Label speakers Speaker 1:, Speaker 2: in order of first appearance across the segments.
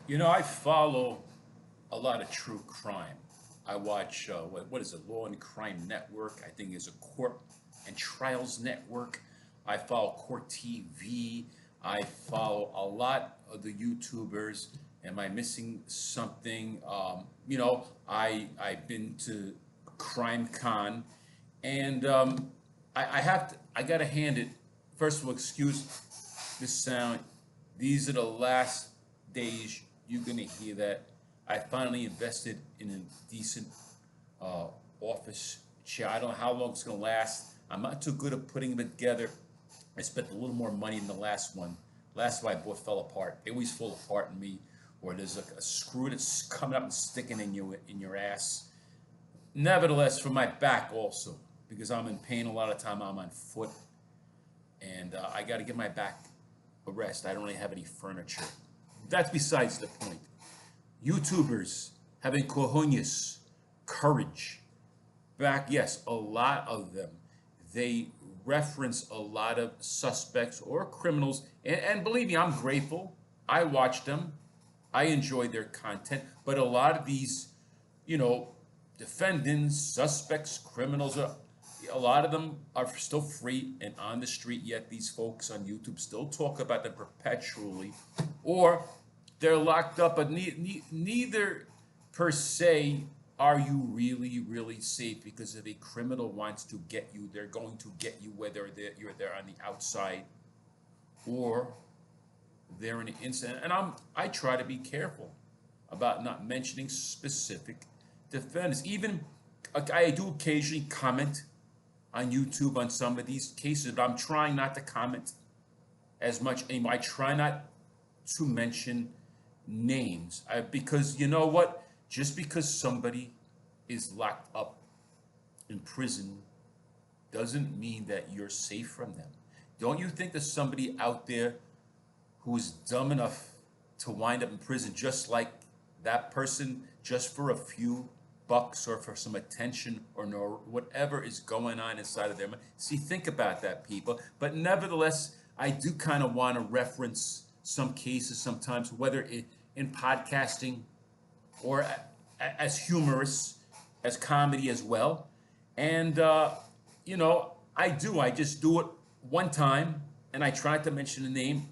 Speaker 1: You know, I follow a lot of true crime. I watch what is it, Law and Crime Network. I think it's a Court and Trials Network. I follow Court TV. I follow a lot of the YouTubers. Am I missing something? I've been to Crime Con, and I have to. I gotta hand it. First of all, excuse this sound. These are the last days you're gonna hear that. I finally invested in a decent uh, office chair. I don't know how long it's gonna last. I'm not too good at putting them together. I spent a little more money than the last one. Last one I bought fell apart. They always fall apart in me, or there's a screw that's coming up and sticking in your ass. Nevertheless, for my back also, because I'm in pain a lot of time. I'm on foot, and I got to give my back a rest. I don't really have any furniture. That's besides the point. YouTubers having cojones, courage, back, yes, a lot of them. They reference a lot of suspects or criminals, and believe me, I'm grateful. I watch them. I enjoy their content, but a lot of these, you know, defendants, suspects, criminals, a lot of them are still free and on the street, yet these folks on YouTube still talk about them perpetually, or they're locked up, but neither per se are you really, really safe, because if a criminal wants to get you, they're going to get you whether you're there on the outside or they're in an incident. And I try to be careful about not mentioning specific defendants. Even I do occasionally comment on YouTube on some of these cases, but I'm trying not to comment as much anymore. I try not to mention names because you know what? Just because somebody is locked up in prison doesn't mean that you're safe from them. Don't you think there's somebody out there who's dumb enough to wind up in prison just like that person, just for a few bucks or for some attention or no, whatever is going on inside of their mind? See, think about that, people. But nevertheless, I do kind of want to reference some cases sometimes, whether in podcasting or as humorous, as comedy as well. And, I do. I just do it one time and I try to mention the name.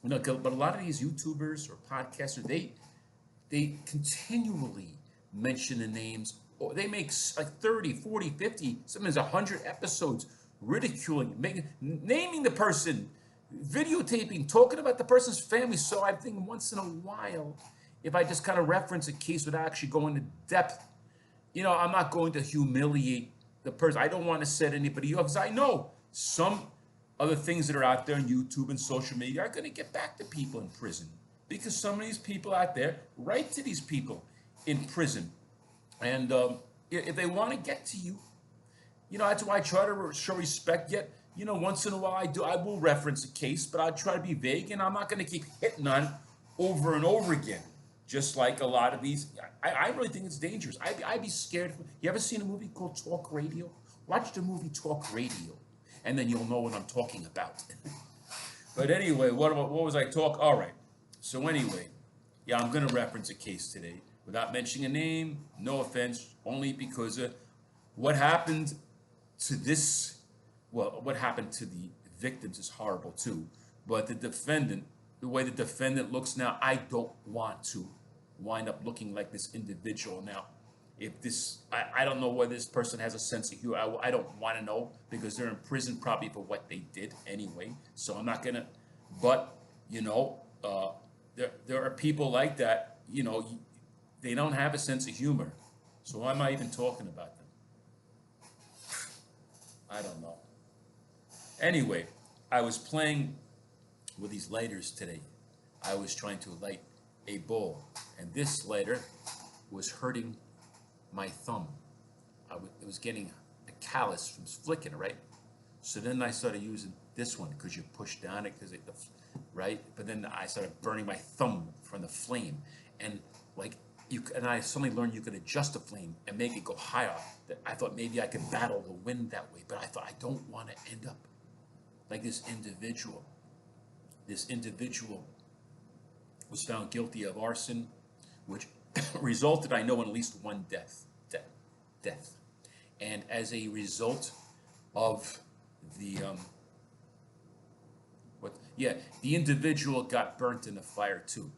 Speaker 1: But a lot of these YouTubers or podcasters, they continually mention the names. Or they make like 30, 40, 50, sometimes 100 episodes ridiculing, naming the person, videotaping, talking about the person's family. So I think once in a while, if I just kind of reference a case without actually going to depth, I'm not going to humiliate the person. I don't want to set anybody up, because I know some other things that are out there on YouTube and social media are going to get back to people in prison, because some of these people out there write to these people in prison, and if they want to get to you, that's why I try to show respect. Yet, once in a while I will reference a case, but I'll try to be vague, and I'm not going to keep hitting on it over and over again. Just like a lot of these, I really think it's dangerous. I'd be scared. You ever seen a movie called Talk Radio? Watch the movie Talk Radio, and then you'll know what I'm talking about. But anyway, what was I talk? All right. So anyway, yeah, I'm going to reference a case today without mentioning a name. No offense, only because what happened to this. Well, what happened to the victims is horrible too. But the way the defendant looks now, I don't want to wind up looking like this individual now. If this, I don't know whether this person has a sense of humor. I don't want to know, because they're in prison probably for what they did anyway. So I'm not gonna. But there are people like that. They don't have a sense of humor. So why am I even talking about them? I don't know. Anyway, I was playing with these lighters today. I was trying to light a bowl, and this lighter was hurting my thumb. It was getting a callus from flicking, right? So then I started using this one, because you push down it, right? But then I started burning my thumb from the flame, and like and I suddenly learned you could adjust the flame and make it go higher. That I thought maybe I could battle the wind that way, but I thought I don't want to end up like this individual. This individual was found guilty of arson, which resulted, I know, in at least one death. And as a result of the the individual got burnt in the fire too,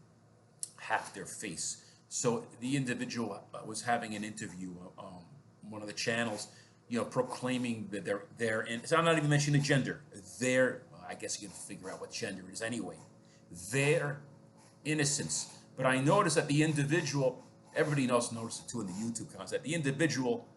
Speaker 1: half their face. So the individual was having an interview on one of the channels, proclaiming that they're in. So I'm not even mentioning the gender. I guess you can figure out what gender it is anyway. Their innocence. But I noticed that the individual, everybody else noticed it too in the YouTube comments, that the individual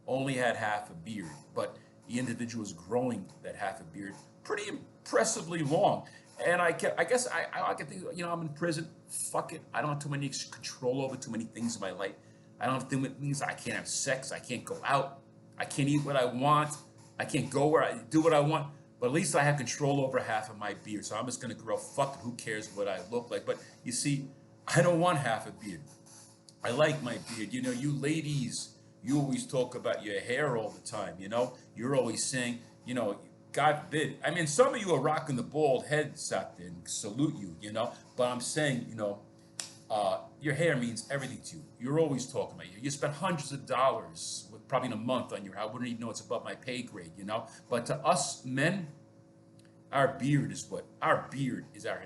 Speaker 1: only had half a beard, but the individual was growing that half a beard pretty impressively long. And I guess I can think, I'm in prison. Fuck it. I don't have too many control over too many things in my life. I don't have too many things. I can't have sex. I can't go out. I can't eat what I want. I can't go where I do what I want. But at least I have control over half of my beard. So I'm just going to grow. Fuck it. Who cares what I look like? But you see, I don't want half a beard. I like my beard. You ladies, you always talk about your hair all the time. You're always saying, God forbid. I mean, some of you are rocking the bald heads out there and salute you, But I'm saying, your hair means everything to you. You're always talking about you. You spend hundreds of dollars, probably in a month, on your hair. I wouldn't even know it's above my pay grade, But to us men, our beard is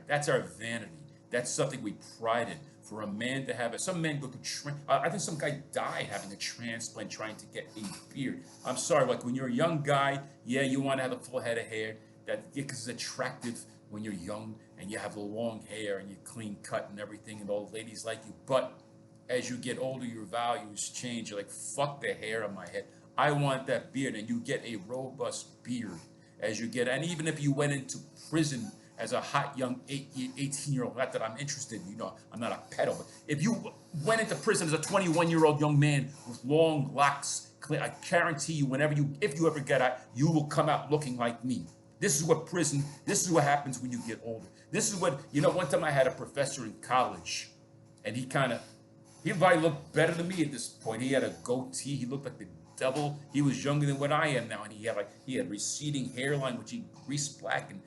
Speaker 1: that's our vanity. That's something we pride in. For a man to have it, some men go through. I think some guy died having a transplant trying to get a beard. I'm sorry, like when you're a young guy, yeah, you want to have a full head of hair. Because it's attractive when you're young and you have the long hair and you're clean cut and everything, and all the ladies like you. But as you get older, your values change. You're like, fuck the hair on my head. I want that beard, and you get a robust beard as you get. And even if you went into prison as a hot young 18-year-old, not that I'm interested, I'm not a pedo, but if you went into prison as a 21-year-old young man with long locks, I guarantee you, if you ever get out, you will come out looking like me. This is what happens when you get older. This is what, one time I had a professor in college, and he probably looked better than me at this point. He had a goatee, he looked like the devil. He was younger than what I am now, and he had receding hairline, which he greased black, and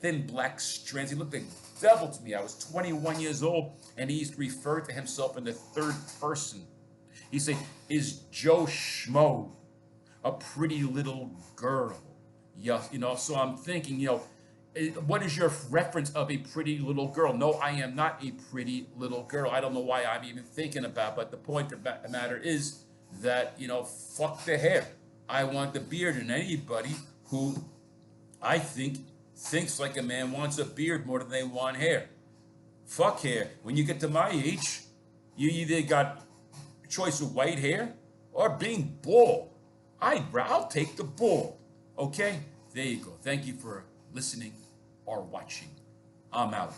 Speaker 1: thin black strands. He looked like the devil to me. I was 21 years old, and he used to refer to himself in the third person. He'd say, "Is Joe Schmo a pretty little girl?" Yeah, so I'm thinking, what is your reference of a pretty little girl? No, I am not a pretty little girl. I don't know why I'm even thinking about it, but the point of the matter is that, fuck the hair. I want the beard, and anybody who I think thinks like a man wants a beard more than they want hair. Fuck hair. When you get to my age, you either got a choice of white hair or being bald. I'll take the bald. Okay? There you go. Thank you for listening or watching. I'm out.